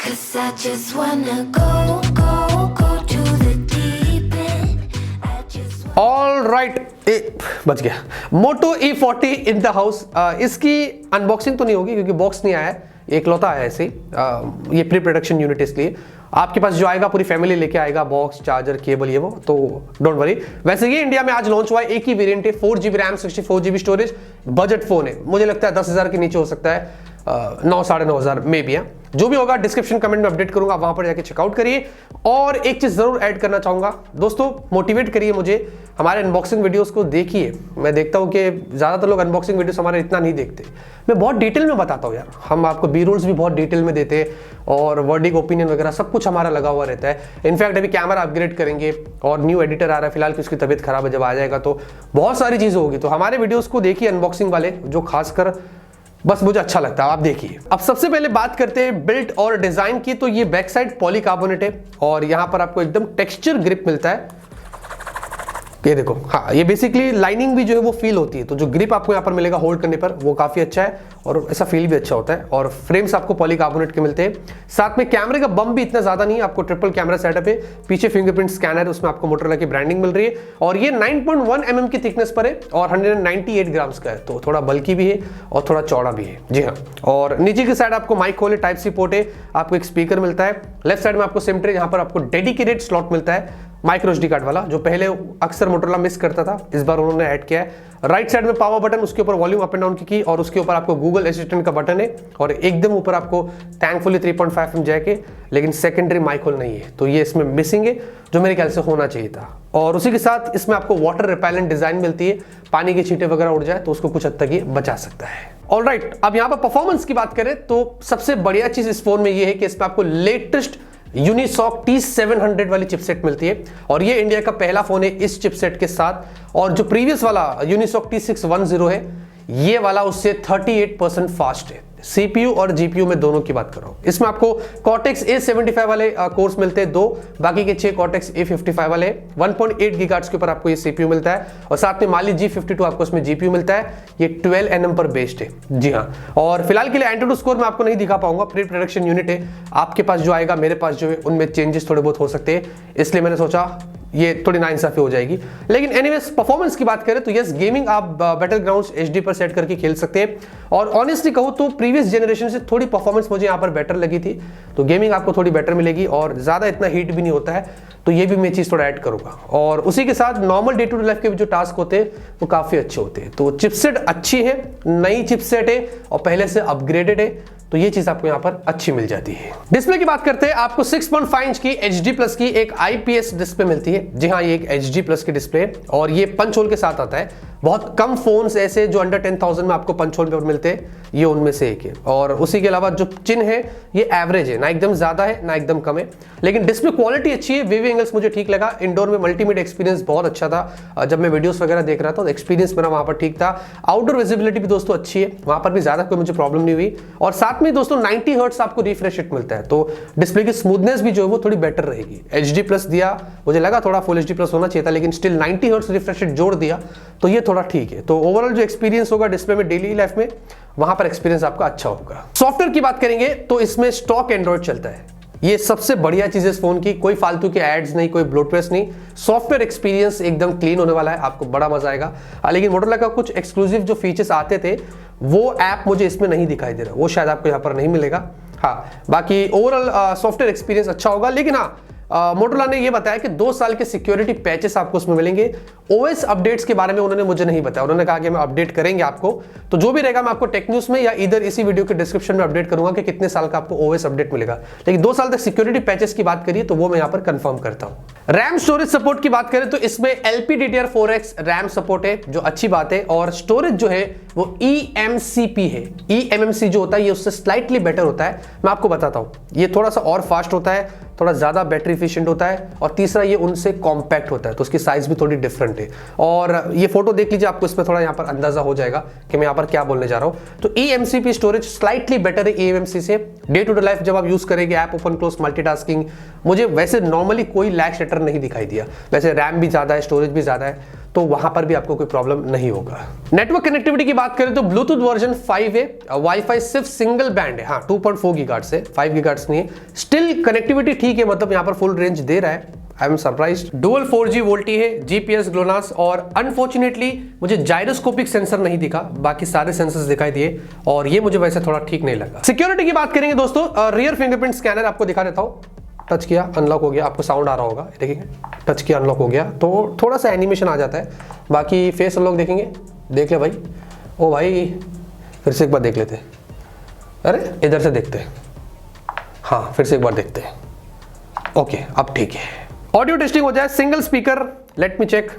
'Cause I just wanna go to the deep end. I just all right, बच गया। मोटो E40 in the house. इसकी unboxing तो नहीं होगी क्योंकि बॉक्स नहीं आया है, एकलौता आया ऐसे ही। ये प्री प्रोडक्शन यूनिट, इसलिए आपके पास जो आएगा पूरी फैमिली लेके आएगा, बॉक्स, चार्जर, केबल, ये वो, तो डोंट वरी। वैसे ये इंडिया में आज लॉन्च हुआ है, एक ही वेरिएंट है, 4GB RAM 64GB storage, budget phone है। मुझे लगता है 10,000 के नीचे हो सकता है, 9 साढ़े 9,000 में भी है। जो भी होगा डिस्क्रिप्शन कमेंट में अपडेट करूंगा, वहां पर जाके चेकआउट करिए। और एक चीज जरूर ऐड करना चाहूंगा दोस्तों, मोटिवेट करिए मुझे, हमारे अनबॉक्सिंग वीडियोस को देखिए। मैं देखता हूं कि ज्यादातर लोग अनबॉक्सिंग वीडियोस हमारे इतना नहीं देखते। मैं बहुत डिटेल में बताता हूं यार, हम आपको बी रोल्स भी बहुत डिटेल में देते हैं और वर्डिंग ओपिनियन वगैरह सब कुछ हमारा लगा हुआ रहता है। इनफैक्ट अभी कैमरा अपग्रेड करेंगे और न्यू एडिटर आ रहा है फिलहाल कि उसकी तबीयत खराब है, जब आ जाएगा तो बहुत सारी चीजें होगी। तो हमारे वीडियोस को देखिए अनबॉक्सिंग वाले, जो खासकर बस मुझे अच्छा लगता है, आप देखिए। अब सबसे पहले बात करते हैं बिल्ड और डिजाइन की। तो ये बैक साइड पॉलीकार्बोनेट है और यहां पर आपको एकदम टेक्सचर ग्रिप मिलता है, ये देखो। हाँ, ये बेसिकली लाइनिंग भी जो है वो फील होती है, तो जो ग्रिप आपको यहाँ पर मिलेगा होल्ड करने पर वो काफी अच्छा है और ऐसा फील भी अच्छा होता है। और फ्रेम्स आपको पॉलीकार्बोनेट के मिलते हैं। साथ में कैमरे का बम भी इतना ज्यादा नहीं है, आपको ट्रिपल कैमरा सेटअप है, पीछे फिंगरप्रिंट स्कैनर है, उसमें आपको मोटरोला की ब्रांडिंग मिल रही है। और ये 9.1 mm की थिकनेस पर है और 198 ग्राम्स का है, तो थोड़ा बल्कि भी है और थोड़ा चौड़ा भी है, जी हाँ। और नीचे की साइड आपको माइक होल है, टाइप सी पोर्ट है, आपको एक स्पीकर मिलता है। लेफ्ट साइड में आपको सिम ट्रे, यहाँ पर आपको डेडिकेटेड स्लॉट मिलता है माइक्रो SD कार्ड वाला, जो पहले अक्सर मोटरोला मिस करता था, इस बार उन्होंने ऐड किया है। राइट साइड में पावर बटन, उसके ऊपर वॉल्यूम अप एंड डाउन की और उसके ऊपर आपको गूगल असिस्टेंट का बटन है और एकदम ऊपर आपको थैंकफुली 3.5 जैक है, लेकिन सेकेंडरी माइक होल नहीं है, तो ये इसमें मिसिंग है, जो मेरे ख्याल से होना चाहिए था। और उसी के साथ इसमें आपको वाटर रिपेलेंट डिजाइन मिलती है, पानी के छींटे वगैरह उड़ जाए तो उसको कुछ हद तक ये बचा सकता है। ऑलराइट, अब यहाँ पर परफॉर्मेंस की बात करें तो सबसे बढ़िया चीज इस फोन में ये है कि इसमें आपको लेटेस्ट यूनिसॉक T700 वाली चिपसेट मिलती है और ये इंडिया का पहला फोन है इस चिपसेट के साथ। और जो प्रीवियस वाला यूनिसॉक T610 है, ये वाला उससे 38% फास्ट है। CPU और GPU में दोनों की बात कर रहा हूं। इसमें आपको Cortex A75 वाले कोर्स मिलते हैं 2, बाकी के 6 Cortex A55 वाले। 1.8 GHz के ऊपर आपको ये CPU मिलता है और साथ में माली G52 आपको इसमें GPU मिलता है। ये 12 nm पर बेस्ड है, जी हाँ। और फिलहाल के लिए एंटूटू स्कोर मैं आपको नहीं दिखा पाऊंगा, प्री प्रोडक्शन यूनिट है, आपके पास जो आएगा, मेरे पास जो है, उनमें चेंजेस थोड़े बहुत हो सकते हैं, इसलिए मैंने सोचा ये थोड़ी नाइंसाफी हो जाएगी। लेकिन एनीवेज परफॉर्मेंस की बात करें तो यस, गेमिंग आप बैटलग्राउंड्स HD पर सेट करके खेल सकते हैं। और ऑनेस्टली कहूँ तो प्रीवियस जनरेशन से थोड़ी परफॉर्मेंस मुझे यहाँ पर बेटर लगी थी, तो गेमिंग आपको थोड़ी बेटर मिलेगी और ज्यादा इतना हीट भी नहीं होता है, तो ये भी मैं चीज थोड़ा ऐड करूंगा। और उसी के साथ normal day to day life के जो टास्क होते हैं वो काफी अच्छे होते हैं। तो चिपसेट अच्छी है, नई चिपसेट है और पहले से अपग्रेडेड है, तो ये चीज आपको यहाँ पर अच्छी मिल जाती है। डिस्प्ले की बात करते हैं, आपको 6.5 इंच की HD+ की एक IPS डिस्प्ले मिलती है। जी हाँ, ये एक HD+ की डिस्प्ले है और ये पंच होल के साथ आता है। बहुत कम फोन्स ऐसे जो अंडर 10,000 में आपको पंच होल पे मिलते हैं, ये उनमें से एक है। और उसी के अलावा जो चिन्ह है ये एवरेज है, ना एकदम ज्यादा है ना एकदम कम है, लेकिन डिस्प्ले क्वालिटी अच्छी है। वीवी एंगल्स मुझे ठीक लगा, इंडोर में मल्टीमीडिया एक्सपीरियंस बहुत अच्छा था। जब मैं वीडियोस वगैरह देख रहा था तो एक्सपीरियंस मेरा वहां पर ठीक था। आउटडोर विजिबिलिटी भी दोस्तों अच्छी है, वहां पर भी ज्यादा कोई मुझे प्रॉब्लम नहीं हुई। और साथ में दोस्तों 90 हर्ट्ज आपको रिफ्रेश रेट मिलता है, तो डिस्प्ले की स्मूथनेस भी जो है वो थोड़ी बेटर रहेगी। HD+ दिया, मुझे लगा थोड़ा फुल HD+ होना चाहिए था, लेकिन स्टिल 90 हर्ट्ज रिफ्रेश रेट जोड़ दिया, तो ये थोड़ा ठीक है। तो ओवरऑल जो एक्सपीरियंस होगा डिस्प्ले में डेली लाइफ में, वहां पर एक्सपीरियंस आपका अच्छा होगा। सॉफ्टवेयर की बात करेंगे तो इसमें स्टॉक एंड्रॉइड चलता है, ये सबसे बढ़िया चीज है इस फोन की। कोई फालतू के एड्स नहीं, कोई ब्लोटवेयर नहीं, सॉफ्टवेयर एक्सपीरियंस एकदम क्लीन होने वाला है, आपको बड़ा मजा आएगा। लेकिन मोटोरोला का कुछ एक्सक्लूसिव जो फीचर्स आते थे वो ऐप मुझे इसमें नहीं दिखाई दे रहा, वो शायद आपको यहाँ पर नहीं मिलेगा। हाँ, बाकी ओवरऑल सॉफ्टवेयर एक्सपीरियंस अच्छा होगा। लेकिन हाँ, मोटोरोला ने ये बताया कि 2 साल के सिक्योरिटी पैचेस आपको उसमें मिलेंगे। OS अपडेट्स के बारे में उन्होंने मुझे नहीं बताया, उन्होंने कहा कि हम अपडेट करेंगे आपको, तो जो भी रहेगा मैं आपको टेक न्यूज में या इधर इसी वीडियो के डिस्क्रिप्शन में अपडेट करूंगा कि कितने साल का आपको OS अपडेट मिलेगा। लेकिन 2 साल तक सिक्योरिटी पैचेस की बात करिए तो वो मैं यहाँ पर कंफर्म करता हूँ। रैम स्टोरेज सपोर्ट की बात करें तो इसमें LPDDR4X रैम सपोर्ट है, जो अच्छी बात है। और स्टोरेज जो है वो eMCP है। eMMC जो होता है ये उससे स्लाइटली बेटर होता है, मैं आपको बताता हूँ। ये थोड़ा सा और फास्ट होता है, थोड़ा ज्यादा बैटरी एफिशिएंट होता है, और तीसरा ये उनसे कॉम्पैक्ट होता है, तो उसकी साइज भी थोड़ी डिफरेंट है। और ये फोटो देख लीजिए, आपको इसमें थोड़ा यहाँ पर अंदाजा हो जाएगा कि मैं यहाँ पर क्या बोलने जा रहा हूँ। तो eMCP स्टोरेज स्लाइटली बेटर है eMMC से। डे टू डे लाइफ जब आप यूज करेंगे, ऐप ओपन क्लोज मल्टीटास्किंग, मुझे वैसे नॉर्मली कोई लैग शटर नहीं दिखाई दिया। वैसे रैम भी ज्यादा है, स्टोरेज भी ज्यादा है, तो वहां पर भी आपको कोई प्रॉब्लम नहीं होगा। नेटवर्क कनेक्टिविटी की बात करें तो ब्लूटूथ वर्जन 5 है, वाईफाई सिर्फ सिंगल बैंड है, हाँ 2.4 गीगाहर्ट्ज है, 5 गीगाहर्ट्ज नहीं है। स्टिल कनेक्टिविटी ठीक है, मतलब यहाँ पर फुल रेंज दे रहा है। I am surprised. Dual 4G VoLTE है, जीपीएस ग्लोनास, और अनफॉर्चुनेटली मुझे जायरोस्कोपिक सेंसर नहीं दिखा, बाकी सारे सेंसर्स दिखाई दिए और ये मुझे वैसे थोड़ा ठीक नहीं लगा। सिक्योरिटी की बात करेंगे दोस्तों, रियर फिंगरप्रिंट स्कैनर आपको दिखा देता हूँ। टच किया अनलॉक हो गया, आपको साउंड आ रहा होगा, देखिए टच किया अनलॉक हो गया, तो थोड़ा सा एनिमेशन आ जाता है। बाकी फेस अनलॉक देखेंगे, देख ले भाई, ओ भाई फिर से एक बार देख लेते, अरे इधर से देखते, हाँ फिर से एक बार देखते, ओके अब ठीक है। ऑडियो टेस्टिंग हो जाए, single speaker, let me check.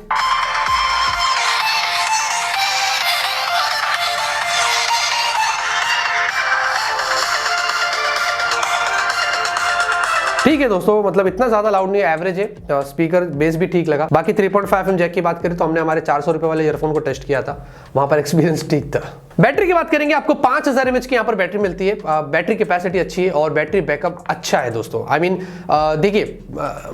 ठीक है दोस्तों, मतलब इतना ज्यादा लाउड नहीं है, एवरेज है। स्पीकर बेस भी ठीक लगा। बाकी 3.5mm जैक की बात करें तो हमने हमारे 400 रुपए वाले ईयरफोन को टेस्ट किया था, वहां पर एक्सपीरियंस ठीक था। बैटरी की बात करेंगे, आपको 5000 mAh की यहाँ पर बैटरी मिलती है। बैटरी कैपेसिटी अच्छी है और बैटरी बैकअप अच्छा है दोस्तों। आई मीन देखिए,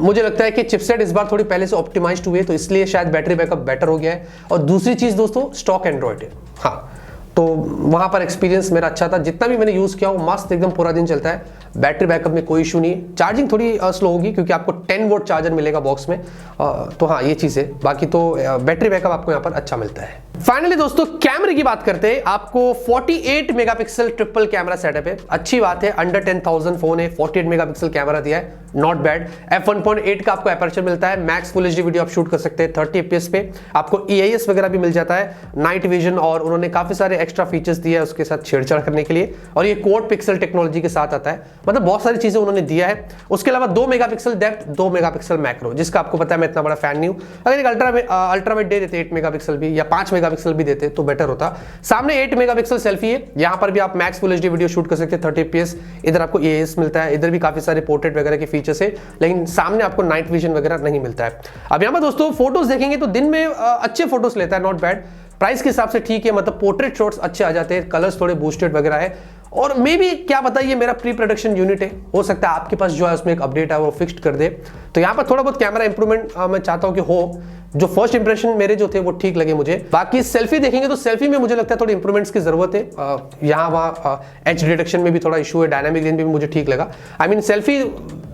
मुझे लगता है कि चिपसेट इस बार थोड़ी पहले से ऑप्टिमाइज्ड हुए, तो इसलिए शायद बैटरी बैकअप बेटर हो गया है। और दूसरी चीज दोस्तों, स्टॉक एंड्रॉइड है, हाँ तो वहां पर एक्सपीरियंस मेरा अच्छा था। जितना भी मैंने यूज किया वो मस्त एकदम पूरा दिन चलता है। बैटरी बैकअप में कोई इशू नहीं है। चार्जिंग थोड़ी स्लो होगी क्योंकि आपको 10 वोल्ट चार्जर मिलेगा बॉक्स में, तो हाँ ये चीज है। बाकी तो बैटरी बैकअप आपको यहाँ पर अच्छा मिलता है। फाइनली दोस्तों कैमरे की बात करते हैं, आपको 48 मेगापिक्सल ट्रिपल कैमरा सेटअप है, अच्छी बात है। अंडर 10,000 फोन है, 48 मेगापिक्सल कैमरा दिया है, नॉट बैड। f1.8 का आपको एपर्चर मिलता है, मैक्स फुल एचडी वीडियो आप शूट कर सकते हैं 30 fps पे। आपको EIS वगैरह भी मिल जाता है, नाइट विजन, और उन्होंने काफी सारे एक्स्ट्रा फीचर्स दिए है उसके साथ छेड़छाड़ करने के लिए, और ये क्वाड पिक्सल टेक्नोलॉजी के साथ आता है, मतलब बहुत सारी चीजें उन्होंने दिया है। उसके अलावा 2 मेगापिक्सल डेप्थ, 2 मेगापिक्सल मैक्रो, जिसका आपको पता है मैं इतना बड़ा फैन नहीं हूं। अगर एक अल्ट्रावेट दे देते 8 मेगापिक्सल भी या 5 मेगापिक्सल भी देते तो बेटर होता। सामने 8 मेगापिक्सल सेल्फी है, यहां पर भी आप max full HD video shoot कर सकते हैं 30 fps। इधर आपको EIS मिलता है, इधर भी काफी सारे पोर्ट्रेट वगैरह के फीचर्स है, लेकिन सामने आपको नाइट विजन वगैरह नहीं मिलता है। अब यहां पर दोस्तों फोटोज देखेंगे तो दिन में अच्छे फोटोज लेता है, नॉट बैड। प्राइस के हिसाब से ठीक है, मतलब पोर्ट्रेट शॉट्स अच्छे आ जाते हैं, कलर्स थोड़े बूस्टेड वगैरह है। और मे भी क्या पता, ये मेरा प्री प्रोडक्शन यूनिट है, हो सकता है आपके पास जो है उसमें एक अपडेट है वो फिक्स्ड कर दे, तो यहाँ पर थोड़ा बहुत कैमरा इंप्रूवमेंट मैं चाहता हूँ कि हो। जो फर्स्ट इंप्रेशन मेरे जो थे वो ठीक लगे मुझे। बाकी सेल्फी देखेंगे तो सेल्फी में मुझे लगता है थोड़ी इंप्रूवमेंट्स की जरूरत है। यहाँ वहाँ एज डिटेक्शन में भी थोड़ा इशू है, डायनामिक रेंज में भी मुझे ठीक लगा। आई मीन सेल्फी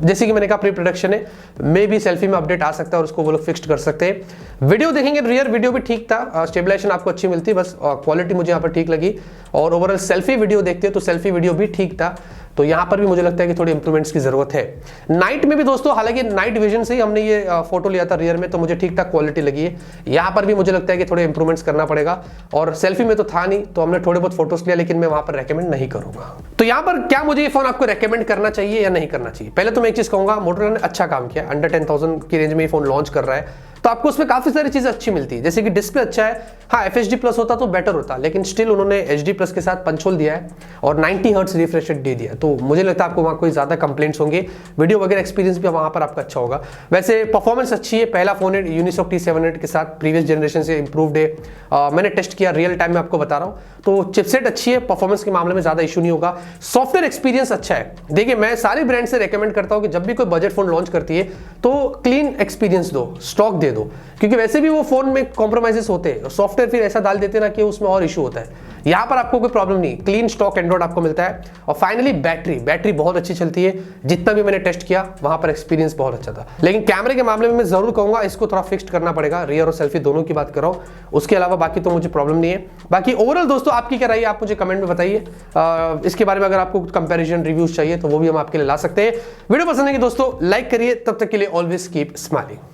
जैसे कि मैंने कहा प्री प्रोडक्शन है, मे भी सेल्फी में अपडेट आ सकता है और उसको वो लोग फिक्स्ड कर सकते हैं। वीडियो देखेंगे, रियर वीडियो भी ठीक था, स्टेबलाइजेशन आपको अच्छी मिलती है, बस क्वालिटी मुझे यहाँ पर ठीक लगी। और ओवरऑल सेल्फी वीडियो देखते हैं तो सेल्फी वीडियो भी ठीक था, तो यहाँ पर भी मुझे लगता है कि थोड़ी इंप्रूवमेंट्स की जरूरत है। नाइट में भी दोस्तों, हालांकि नाइट विजन से ही हमने ये फोटो लिया था रियर में, तो मुझे ठीक ठाक क्वालिटी लगी है। यहाँ पर भी मुझे लगता है कि थोड़े इंप्रूवमेंट्स करना पड़ेगा, और सेल्फी में तो था नहीं, तो हमने थोड़े बहुत फोटोज लिया, लेकिन मैं वहां पर रेकमेंड नहीं करूंगा। तो यहाँ पर क्या मुझे ये फोन आपको रेकमेंड करना चाहिए या नहीं करना चाहिए? पहले तो मैं एक चीज कहूंगा, मोटोरोला ने अच्छा काम किया, अंडर 10,000 की रेंज में ये फोन लॉन्च कर रहा है, तो आपको उसमें काफी सारी चीजें अच्छी मिलती है, जैसे कि डिस्प्ले अच्छा है। हाँ FHD प्लस होता तो बेटर होता, लेकिन स्टिल उन्होंने HD प्लस के साथ पंच होल दिया है और 90 हर्ट्ज रिफ्रेश रेट दे दिया, तो मुझे लगता है आपको वहाँ कोई ज्यादा कंप्लेंट्स होंगे। वीडियो वगैरह एक्सपीरियंस भी वहाँ पर आपका अच्छा होगा। वैसे परफॉर्मेंस अच्छी है, पहला फोन है Unisoc T700 के साथ, प्रीवियस जनरेशन से इंप्रूव्ड है। मैंने टेस्ट किया, रियल टाइम में आपको बता रहा हूँ, तो चिपसेट अच्छी है, परफॉर्मेंस के मामले में ज्यादा इशू नहीं होगा। सॉफ्टवेयर एक्सपीरियंस अच्छा है। देखिए मैं सारी ब्रांड से रेकमेंड करता हूँ कि जब भी कोई बजट फोन लॉन्च करती है तो क्लीन एक्सपीरियंस दो, स्टॉक दे दो, क्योंकि वैसे भी वो फोन में कॉम्प्रोमाइजेस होते हैं, सॉफ्टवेयर फिर ऐसा डाल देते ना कि उसमें और इशू होता है। यहाँ पर आपको कोई प्रॉब्लम नहीं, क्लीन स्टॉक एंड्रॉइड आपको मिलता है। और फाइनली बैटरी बहुत अच्छी चलती है, जितना भी मैंने टेस्ट किया वहां पर एक्सपीरियंस बहुत अच्छा था। लेकिन कैमरे के मामले में मैं जरूर कहूंगा इसको थोड़ा फिक्स्ड करना पड़ेगा, रियर और सेल्फी दोनों की बात कर रहा हूं, उसके अलावा बाकी तो मुझे प्रॉब्लम नहीं है। बाकी ओवरऑल दोस्तों आपकी क्या राय है, आप मुझे कमेंट में बताइए। इसके बारे में अगर आपको कंपेरिजन रिव्यूज चाहिए तो वो भी हम आपके लिए ला सकते हैं। वीडियो पसंद है कि दोस्तों लाइक करिए, तब तक के लिए ऑलवेज कीप स्माइलिंग।